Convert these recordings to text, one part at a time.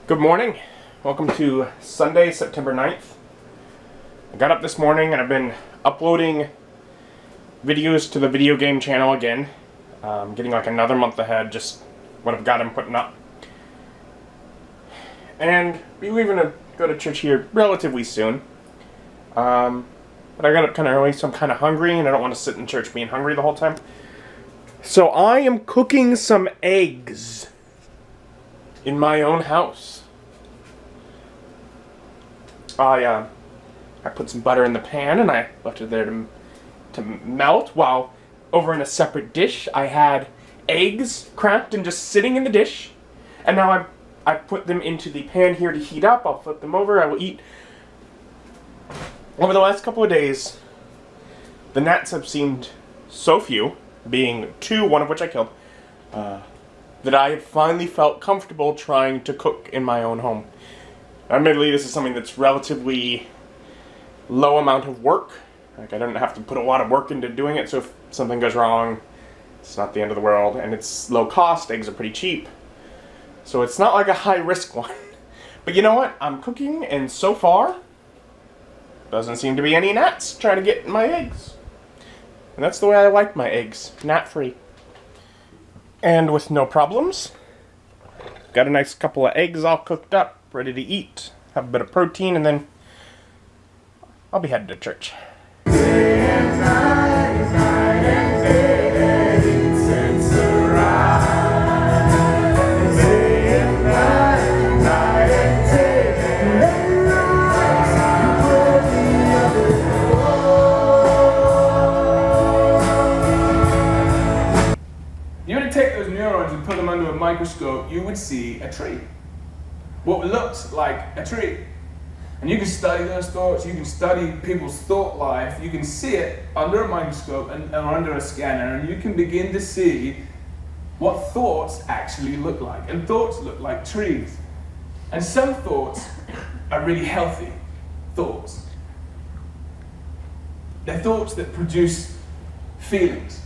Good morning. Welcome to Sunday, September 9th. I got up this morning and I've been uploading videos to the video game channel again. Getting like another month ahead, just what I've got them putting up. And we're leaving to go to church here relatively soon. But I got up kind of early, so I'm kind of hungry and I don't want to sit in church being hungry the whole time. So I am cooking some eggs in my own house. I put some butter in the pan and I left it there to melt, while over in a separate dish I had eggs cracked and just sitting in the dish. And now I've put them into the pan here to heat up. I'll flip them over. I will eat. Over the last couple of days, the gnats have seemed so few, being 2, one of which I killed, that I have finally felt comfortable trying to cook in my own home. Admittedly, this is something that's relatively low amount of work. Like, I don't have to put a lot of work into doing it, so if something goes wrong, it's not the end of the world. And it's low cost, eggs are pretty cheap. So it's not like a high risk one. But you know what? I'm cooking, and so far, doesn't seem to be any gnats trying to get in my eggs. And that's the way I like my eggs, gnat-free. And with no problems, got a nice couple of eggs all cooked up, ready to eat, have a bit of protein, and then I'll be headed to church. You were to take those neurons and put them under a microscope, you would see a tree. What looks like a tree. And you can study those thoughts, you can study people's thought life, you can see it under a microscope or under a scanner, and you can begin to see what thoughts actually look like. And thoughts look like trees. And some thoughts are really healthy thoughts. They're thoughts that produce feelings.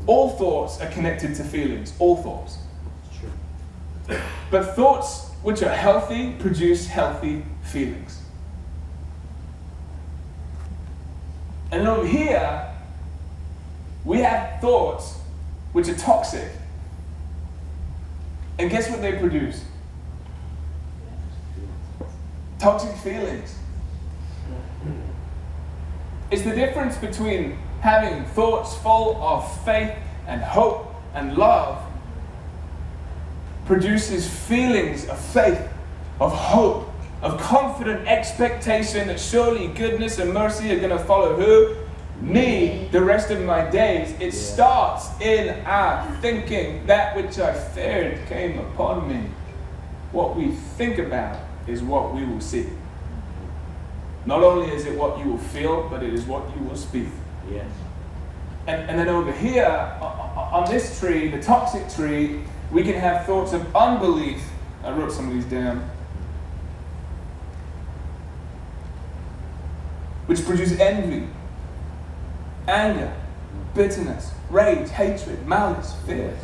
All thoughts are connected to feelings, all thoughts. But thoughts which are healthy produce healthy feelings. And over here, we have thoughts which are toxic. And guess what they produce? Toxic feelings. It's the difference between having thoughts full of faith and hope and love produces feelings of faith, of hope, of confident expectation that surely goodness and mercy are going to follow who? Me, the rest of my days. It starts in our thinking. That which I feared came upon me. What we think about is what we will see. Not only is it what you will feel, but it is what you will speak. Yes. And then over here, on this tree, the toxic tree, we can have thoughts of unbelief. I wrote some of these down. Which produce envy, anger, bitterness, rage, hatred, malice, fear.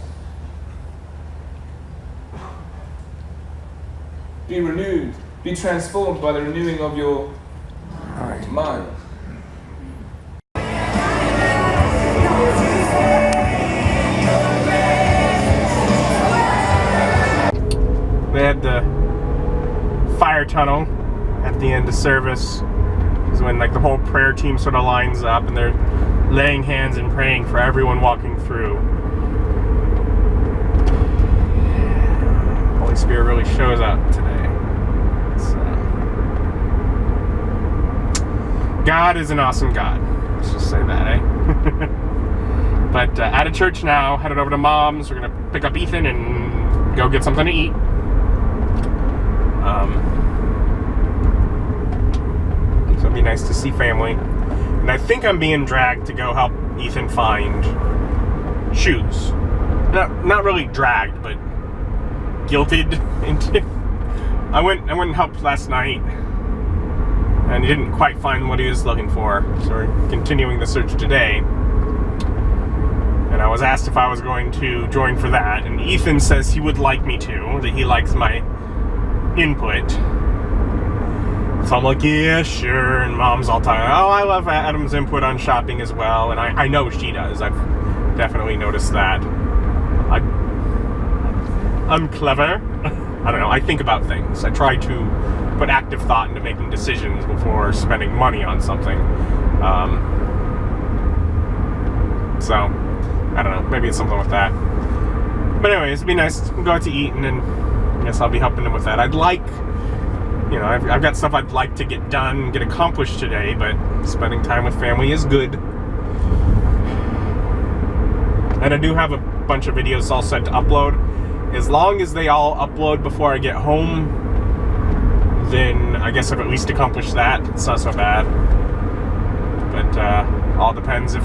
Be renewed, be transformed by the renewing of your mind. They had the fire tunnel at the end of service. Is when like the whole prayer team sort of lines up and they're laying hands and praying for everyone walking through. Holy Spirit really shows up today. God is an awesome God. Let's just say that, eh? But out of church now, headed over to Mom's. We're gonna pick up Ethan and go get something to eat. So it'd be nice to see family. And I think I'm being dragged to go help Ethan find shoes. Not really dragged, but guilted into. I went and helped last night, and he didn't quite find what he was looking for. So we're continuing the search today. And I was asked if I was going to join for that, and Ethan says he would like me to, that he likes my input. So I'm like, yeah, sure. And Mom's all talking, oh, I love Adam's input on shopping as well. And I know she does. I've definitely noticed that. I'm clever. I don't know. I think about things. I try to put active thought into making decisions before spending money on something. So, I don't know. Maybe it's something with that. But anyways, it'd be nice to go out to eat, and then I guess I'll be helping them with that. I'd like, you know, I've got stuff I'd like to get done, get accomplished today, but spending time with family is good. And I do have a bunch of videos all set to upload. As long as they all upload before I get home, then I guess I've at least accomplished that. It's not so bad. But all depends if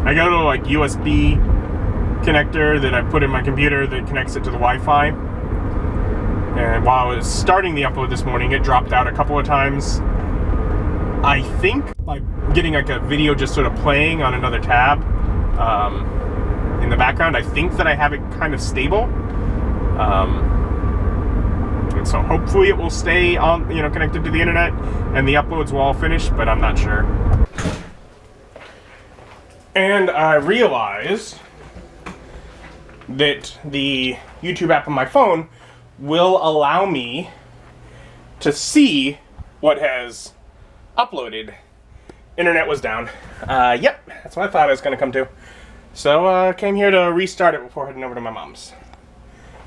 I got a like USB connector that I put in my computer that connects it to the Wi-Fi. And while I was starting the upload this morning, it dropped out a couple of times. I think like getting like a video just sort of playing on another tab in the background, I think that I have it kind of stable. And so hopefully it will stay on, you know, connected to the internet and the uploads will all finish, but I'm not sure. And I realized that the YouTube app on my phone will allow me to see what has uploaded. Internet was down. Yep, that's what I thought I was going to come to. So I came here to restart it before heading over to my mom's.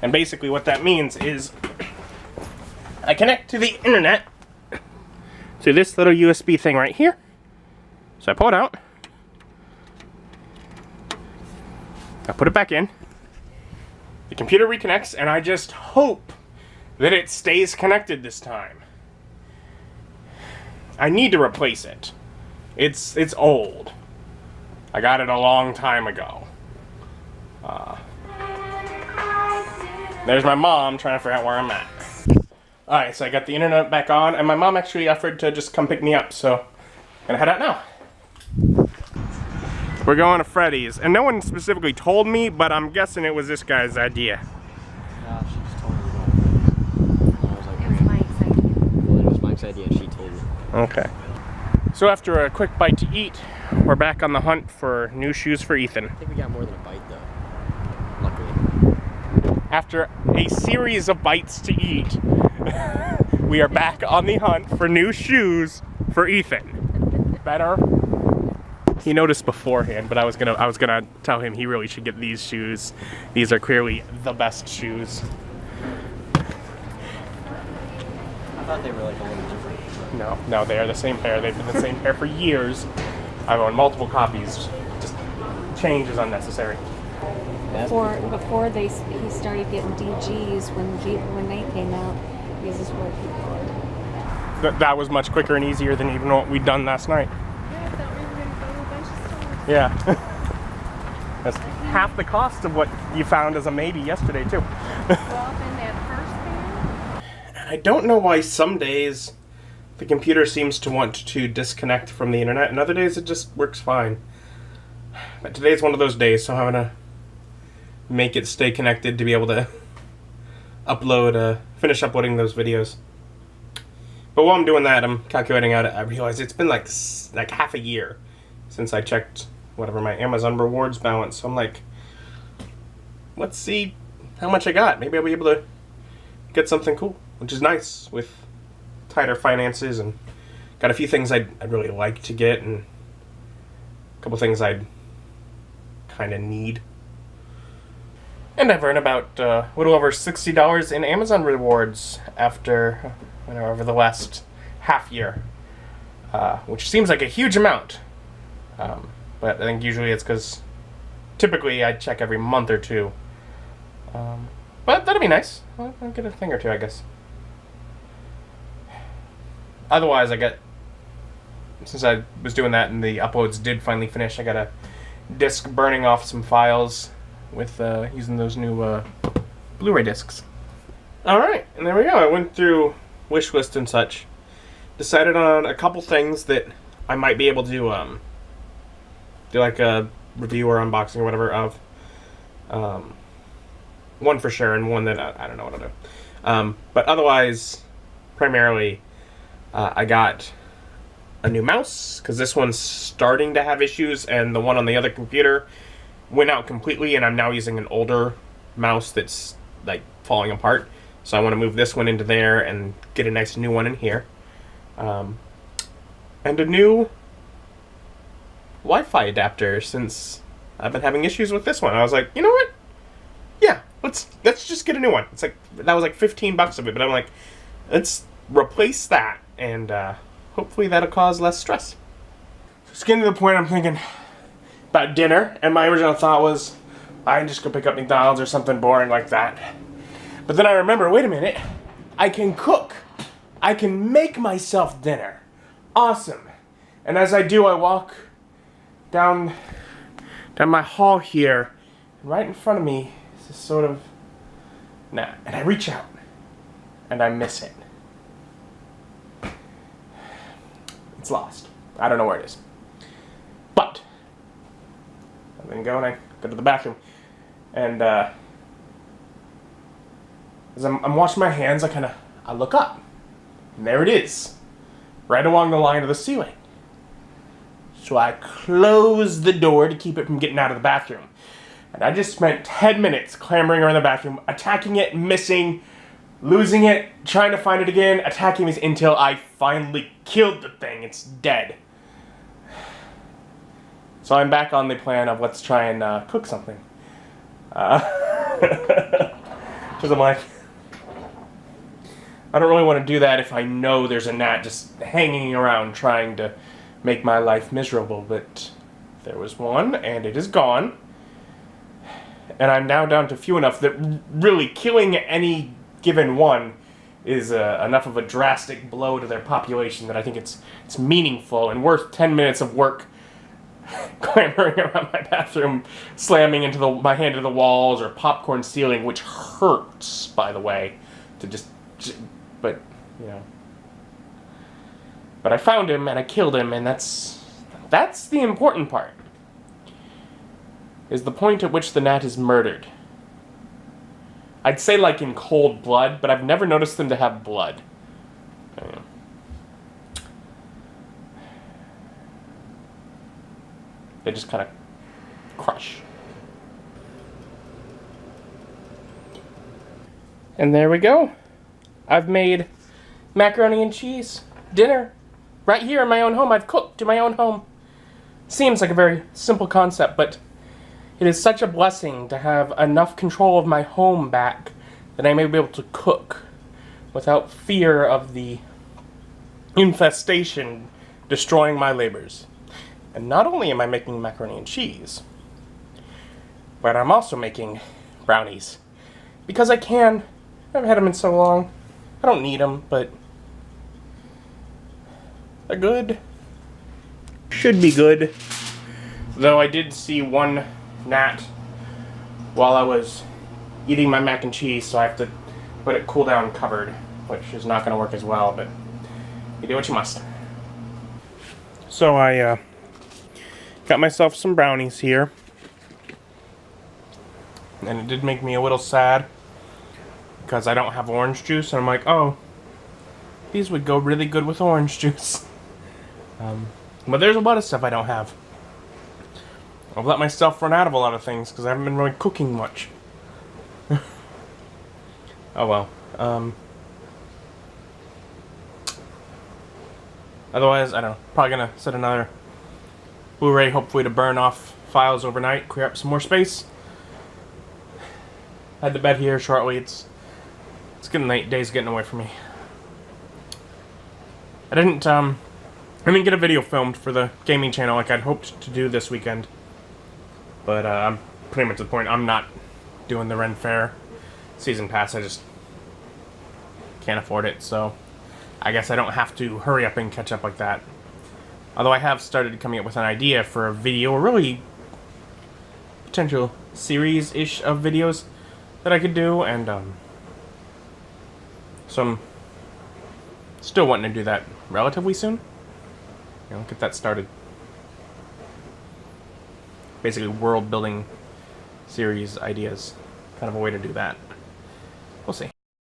And basically what that means is I connect to the internet through this little USB thing right here. So I pull it out. I put it back in. The computer reconnects, and I just hope that it stays connected this time. I need to replace it. It's old. I got it a long time ago. There's my mom trying to figure out where I'm at. Alright, so I got the internet back on, and my mom actually offered to just come pick me up, so I'm gonna head out now. We're going to Freddy's, and no one specifically told me, but I'm guessing it was this guy's idea. No, she just told me to go. I was like, It was Mike's idea. well, it was Mike's idea, and she told me. Okay. So after a quick bite to eat, we're back on the hunt for new shoes for Ethan. I think we got more than a bite, though. Luckily. After a series of bites to eat, we are back on the hunt for new shoes for Ethan. Better? He noticed beforehand, but I was gonna tell him he really should get these shoes. These are clearly the best shoes. I thought they were like a little different. No, they are the same pair. They've been the same pair for years. I've owned multiple copies. Just change is unnecessary. Before he started getting DGs when they came out, this is what he did. That was much quicker and easier than even what we'd done last night. Yeah, I thought we were going to go to a bunch of stores. Yeah. That's half the cost of what you found as a maybe yesterday, too. Well, then that first pair. I don't know why some days the computer seems to want to disconnect from the internet, and other days it just works fine. But today's one of those days, so I'm gonna make it stay connected to be able to finish uploading those videos. But while I'm doing that, I'm calculating out, I realize it's been like half a year since I checked whatever my Amazon rewards balance. So I'm like, let's see how much I got. Maybe I'll be able to get something cool, which is nice with tighter finances, and got a few things I'd really like to get, and a couple things I'd kind of need. And I've earned about a little over $60 in Amazon rewards after over the last half year, which seems like a huge amount. But I think usually it's because typically I check every month or two. But that'd be nice. I'll get a thing or two, I guess. Otherwise, since I was doing that and the uploads did finally finish, I got a disc burning off some files with using those new Blu-ray discs. Alright, and there we go. I went through wish list and such. Decided on a couple things that I might be able to do like a review or unboxing or whatever of. One for sure, and one that I don't know what I'll do. But otherwise, primarily, I got a new mouse, because this one's starting to have issues, and the one on the other computer went out completely, and I'm now using an older mouse that's, like, falling apart. So I want to move this one into there and get a nice new one in here. And a new Wi-Fi adapter, since I've been having issues with this one. I was like, you know what? Yeah, let's just get a new one. It's like, that was like $15 of it, but I'm like, let's replace that, and hopefully that'll cause less stress. It's getting to the point I'm thinking about dinner, and my original thought was, I can just go pick up McDonald's or something boring like that. But then I remember, wait a minute, I can cook. I can make myself dinner. Awesome. And as I do, I walk down my hall here, and right in front of me is this sort of, and I reach out, and I miss it. It's lost. I don't know where it is. But I then go and I go to the bathroom, and as I'm washing my hands, I look up, and there it is, right along the line of the ceiling. So I close the door to keep it from getting out of the bathroom. And I just spent 10 minutes clambering around the bathroom, attacking it, missing, losing it, trying to find it again, attacking it until I finally killed the thing. It's dead. So I'm back on the plan of let's try and cook something. Because I'm like, I don't really want to do that if I know there's a gnat just hanging around trying to make my life miserable, but there was one, and it is gone. And I'm now down to few enough that really killing any given one is enough of a drastic blow to their population that I think it's meaningful and worth 10 minutes of work clambering around my bathroom, slamming into my hand into the walls, or popcorn stealing, which hurts, by the way, to but, you know. But I found him, and I killed him, and that's the important part. Is the point at which the gnat is murdered. I'd say like in cold blood, but I've never noticed them to have blood. They just kind of crush. And there we go. I've made macaroni and cheese dinner. Right here in my own home. I've cooked in my own home. Seems like a very simple concept, but it is such a blessing to have enough control of my home back that I may be able to cook without fear of the infestation destroying my labors. And not only am I making macaroni and cheese, but I'm also making brownies. Because I can. I haven't had them in so long. I don't need them, but they're good. Should be good. Though I did see one gnat while I was eating my mac and cheese, so I have to put it cool down covered, which is not going to work as well, but you do what you must. So I got myself some brownies here, and it did make me a little sad because I don't have orange juice, and I'm like, oh, these would go really good with orange juice. But there's a lot of stuff I don't have. I've let myself run out of a lot of things because I haven't been really cooking much. Oh well. Otherwise, I don't know. Probably gonna set another Blu-ray, hopefully to burn off files overnight, clear up some more space. Head to bed here shortly. It's getting late. Day's getting away from me. I didn't get a video filmed for the gaming channel like I'd hoped to do this weekend. But I'm pretty much at the point I'm not doing the Ren Fair season pass. I just can't afford it, so I guess I don't have to hurry up and catch up like that. Although I have started coming up with an idea for a video, a really potential series-ish of videos that I could do, and so I'm still wanting to do that relatively soon. You know, get that started. Basically, world-building series ideas. Kind of a way to do that.